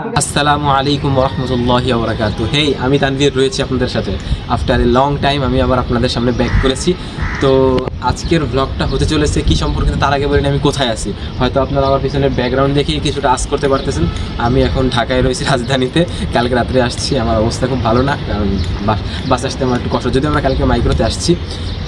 আসসালামু আলাইকুম ওয়া রাহমাতুল্লাহি ওয়া বারাকাতুহু। হেই, আমি তানভীর রয়েছি আপনাদের সাথে। আফটার এ লং টাইম আমি আবার আপনাদের সামনে ব্যাক করেছি। তো আজকের ব্লগটা হতে চলেছে কি সম্পর্কে, তার আগে বলিনি আমি কোথায় আছি। হয়তো আপনারা আমার পিছনের ব্যাকগ্রাউন্ড দেখেই কিছুটা আস করতে পারতেছেন। আমি এখন ঢাকায় রয়েছি, রাজধানীতে। কালকে রাত্রে আসছি, আমার অবস্থা খুব ভালো না, কারণ বাস আসতে আমার একটু কষ্ট, যদি আমরা কালকে মাইক্রোতে আসছি।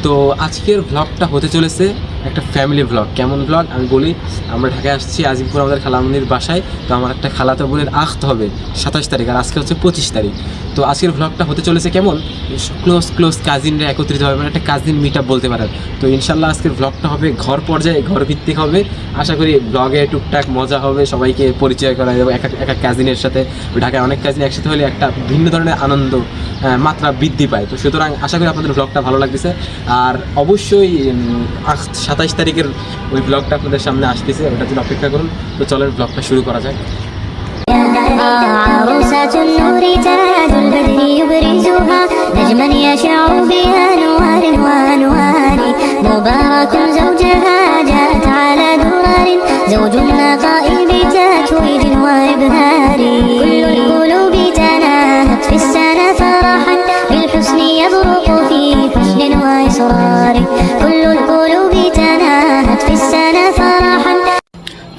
তো আজকের ব্লগটা হতে চলেছে একটা ফ্যামিলি ব্লগ। কেমন ব্লগ আমি বলি, আমরা ঢাকায় আসছি আজিমপুর আমাদের খালামুনির বাসায়। তো আমার একটা খালাতো বোনের আখত হবে 27 তারিখ, আর আজকে হচ্ছে 25 তারিখ। তো আজকের ব্লগটা হতে চলেছে কেমন, ক্লোজ কাজিনরা একত্রিত হবে, মানে একটা কাজিন মিট আপ বলতে পারেন। তো ইনশাল্লাহ আজকের ব্লগটা হবে ঘর পর্যায়ে, ঘর ভিত্তিক হবে। আশা করি ব্লগে টুকটাক মজা হবে, সবাইকে পরিচয় করা যাবে এক এক কাজিনের সাথে। ঢাকায় অনেক কাজিন একসাথে হলে একটা ভিন্ন ধরনের আনন্দ মাত্রা বৃদ্ধি পায়। তো সুতরাং আশা করি আপনাদের ব্লগটা ভালো লাগতেছে। আর অবশ্যই 27 তারিখের ওই ব্লগটা আপনাদের সামনে আসতেছে, ওটার জন্য অপেক্ষা করুন। তো চলেন ব্লগটা শুরু করা যায়। عروسة النور تاج البدر يبرزها نجما يشع بأنوار وأنوار مبارك زوجها جاءت على درار زوج النقاء بتتويج وإبهار كل القلوب تناهت في السنة فرحا بالحسن يبرق في حسن وإصرار كل القلوب تناهت في السنة فرحا।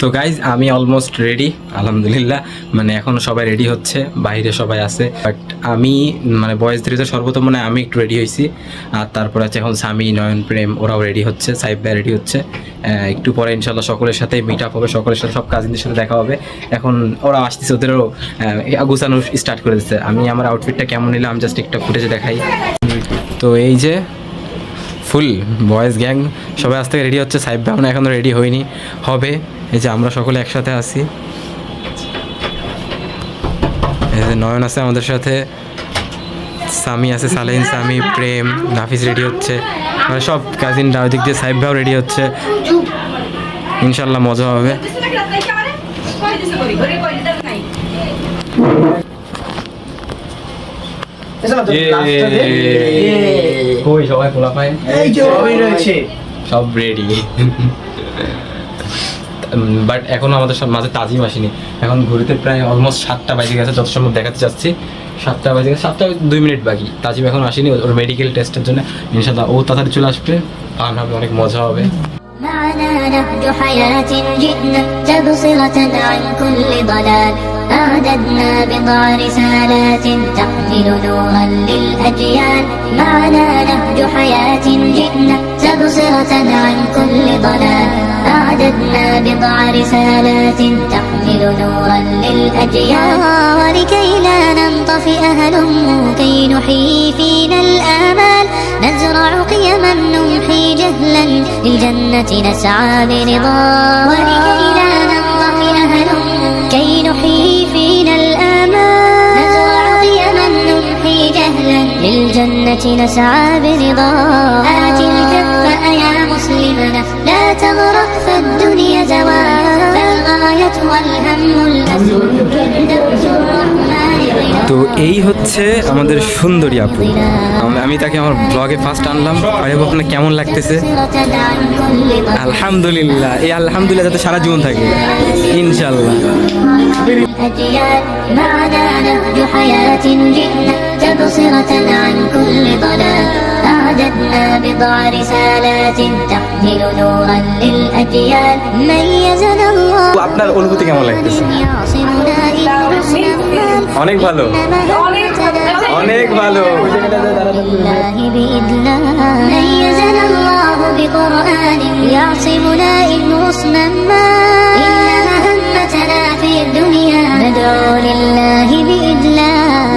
তো গাইজ, আমি অলমোস্ট রেডি আলহামদুলিল্লাহ। মানে এখন সবাই রেডি হচ্ছে, বাইরে সবাই আছে, বাট আমি মানে বয়েজদের ভিতরে সর্বপ্রথম আমি একটু রেডি হয়েছি। আর তারপর আছে এখন স্বামী, নয়ন, প্রেম, ওরাও রেডি হচ্ছে, সাইব ভাই রেডি হচ্ছে। একটু পরে ইনশাল্লাহ সকলের সাথে মিট আপ হবে, সকলের সাথে সব কাজিনদের সাথে দেখা হবে। এখন ওরা আসতেছে, ওদেরও গুছানো স্টার্ট করে দিচ্ছে। আমি আমার আউটফিটটা কেমন নিলাম জাস্ট একটা ফুটেজে দেখাই। তো এই যে ফুল বয়েজ গ্যাং সবাই আজ থেকে রেডি হচ্ছে। সাইব ভাই এখনও রেডি হয়নি, হবে। এই যে আমরা সকলে একসাথে আছি, এই যে নয়ন আছে আমাদের সাথে, সামি আছে, সালেহিন, সামি, প্রেম, নাফিস রেডি হচ্ছে, মানে সব কাজিনরা ওই দিক দিয়ে। সাইব ভাইও রেডি হচ্ছে, ইনশাল্লাহ মজা হবে। সবাই পোলা পায়, সব রেডি। বাট এখনও আমাদের মাঝে তাজিম আসেনি। এখন ঘুরিতে প্রায় অলমোস্ট 7টা বাজে গেছে, যত সম্ভব দেখাতে যাচ্ছি 7টা বাজে গেছে, 7টা 2 মিনিট বাকি। তাজিম এখন আসেনি ওর মেডিকেল টেস্টের জন্য। ইনশাল্লাহ ও তাড়াতাড়ি চলে আসবে, ফান হবে, অনেক মজা হবে। معنا نهج حياة جئنا تبصرة عن كل ضلال أعددنا بضع رسالات تحمل نورا للأجيال معنا نهج حياة جئنا تبصرة عن كل ضلال أعددنا بضع رسالات تحمل نورا للأجيال ولكي لا ننطفئ هلم كي نحيي فينا الآمال نزرع قيما نمحي جهلا للجنة نسعى برضا ولكي لا ننطفئ هلم كي نحيي فينا الآمال نزرع قيما نمحي جهلا للجنة نسعى برضا آت الكف يا مسلمنا لا تغرق فالدنيا زوال فالغاية والهم الأسود درج الرحمن তো এই হচ্ছে আমাদের সুন্দরী আপু। আমি তাকে আমার ব্লগে ফার্স্ট আনলাম। আরে আপনার কেমন লাগতেছে? আলহামদুলিল্লাহ, এই আলহামদুলিল্লাহ যাতে সারা জীবন থাকে ইনশাল্লাহ। أجيال معنا نهج حياة جئنا تبصرة عن كل ضلال أعددنا بضع رسالات تحمل نورا للأجيال ميزنا الله। আপনার অনুভূতি কেমন লাগতেছে? يعصمنا إن حسن المال অনেক ভালো, অনেক ভালো। الله بإذنه ميزنا الله بقرآن يعصمنا إن غصنا ما إن مهمتنا في الدنيا ندعو لله بإذنه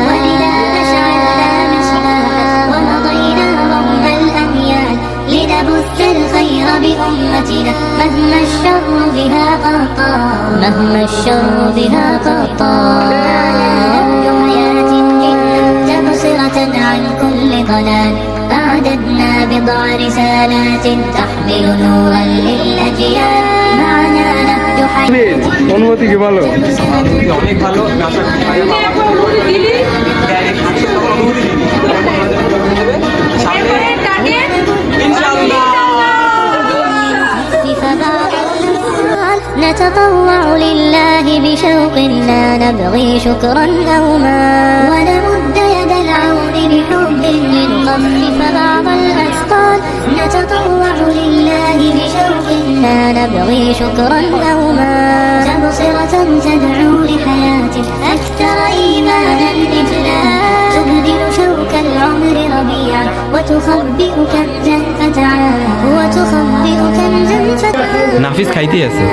ولذا أشعلنا مصباحا ومضينا رغم الأميال لنبث الخير بأمتنا مهما الشر بها قطع مهما الشر بها قطع تبصرة عن كل ضلال أعددنا بضع رسالات تحمل نورا للأجيال معنا نهج حياة অনুভূতি কি ভালো? অনেক ভালো। نتطوع لله بشوق لا نبغي شكرا أو ما ونمد يد العون بحب لنخفف بعض الأثقال نتطوع لله بشوق لا نبغي شكرا أو ما تبصرة تدعو لحياة أكثر إيمانا إجلال تبدل شوك العمر ربيعا وتخبئ كنزا فتعال وتخبئ كنزا فتعال নাফিস খাইতে আছে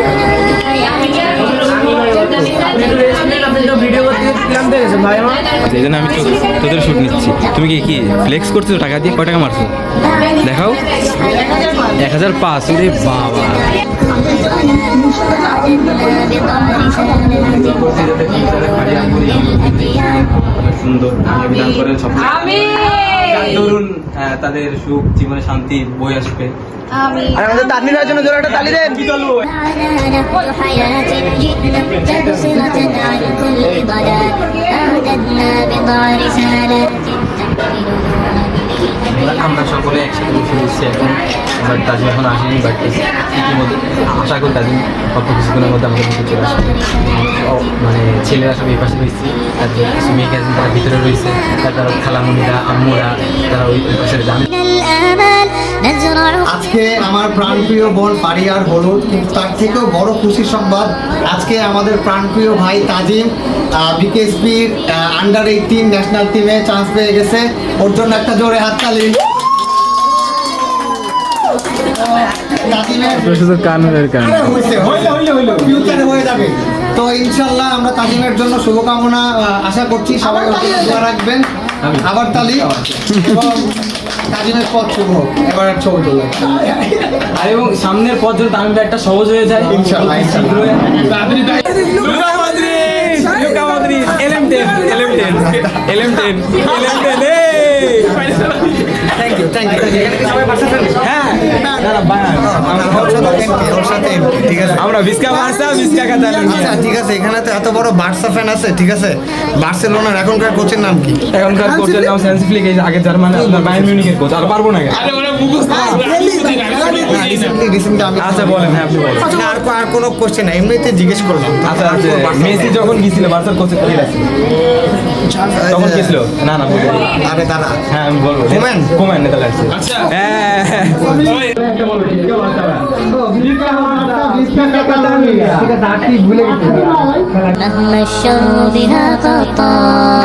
এই জন্য আমি তোদের শুট নিচ্ছি তুমি কি ফ্লেক্স করছো টাকা দিয়ে কয় টাকা মারছো দেখাও 1005 রে বাবা সুন্দর বিধান করেন সব ধরুন তাদের সুখ জীবনে শান্তি বই আসবে আর আমাদের তানভীর ভাইয়ের জন্য জোরে একটা তালি দেন نحو حياة جئنا تبصرة عن كل ضلال أعددنا بضع رسالات আমরা সকলে একসাথে বসে দিচ্ছি এখন বাট তাজিম এখন আসেনি বাট ইতিমধ্যে আশা করি তাজিম অল্প কিছুদিনের মধ্যে আমাদের ভিতরে চলে আসবে মানে ছেলেরা সব এই পাশে রয়েছে তাদের কিছু মেয়ে গেছেন তারা ভিতরে রয়েছে তারা খালামুনিরা আম্মুরা তারা ওই পাশে যান من الآمال نزرع আজকে আমার প্রাণপ্রিয় বোন ফারিয়ার হলুদ, কিন্তু তার থেকেও বড় খুশির সংবাদ আজকে আমাদের প্রাণপ্রিয় ভাই তাজিম বিকেএসপির আন্ডার 18 ন্যাশনাল টিমে চান্স পেয়ে গেছে। ওর জন্য একটা জোরে হাততালি। ফিউচারে হয়ে যাবে তো ইনশাল্লাহ। আমরা তাজিমের জন্য শুভকামনা আশা করছি, সবাই দোয়া রাখবেন। আবার তালি এবং তাজিমের পথ শুভ হোক। এবার এক ছবি তোলা আর এবং সামনের পথ যদি তামিম একটা সহজ হয়ে যায় ইনশাল্লাহ থ্যাংক ইউ ঠিক আছে। আমরা বিস্কা বার্সা বিস্কা কাতালোনিয়া আচ্ছা ঠিক আছে, এখানে তো এত বড় বার্সা ফ্যান আছে, ঠিক আছে। বার্সেলোনার এখনকার কোচের নাম কি? এখনকার কোচের নাম হ্যান্সি ফ্লিক, এই আগে জার্মানি আপনার বায়ার্ন মিউনিখের কোচ। আর পারবো না রিসেন্টলি আমি আচ্ছা বলেন, হ্যাঁ আপনি বলেন। না, আর কোনো কোশ্চেন না, এমনিতে জিজ্ঞেস করলাম। আচ্ছা আচ্ছা, মেসি যখন গিয়েছিল বার্সার কোচের কে আছে তখন কি ছিল? না না বলে আরে দাদা, হ্যাঁ আমি বলবো কোম্যান? Koeman Netherlands. আচ্ছা হ্যাঁ مهما الشر بها قطال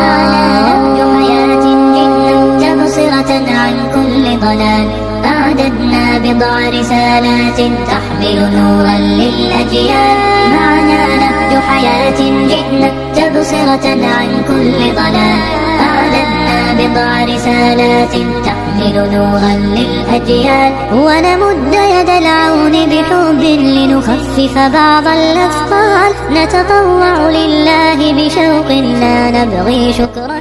نهج حياة جئنا تبصرة عن كل ضلال أعددنا بضع رسالات تحمل نورا للأجيال معنا نهج حياة جئنا تبصرة عن كل ضلال أعددنا بضع رسالات تحمل نورا للأجيال ونمد يد العون بحب لنخفف بعض الأثقال نتطوع لله بشوق لا نبغي شكرا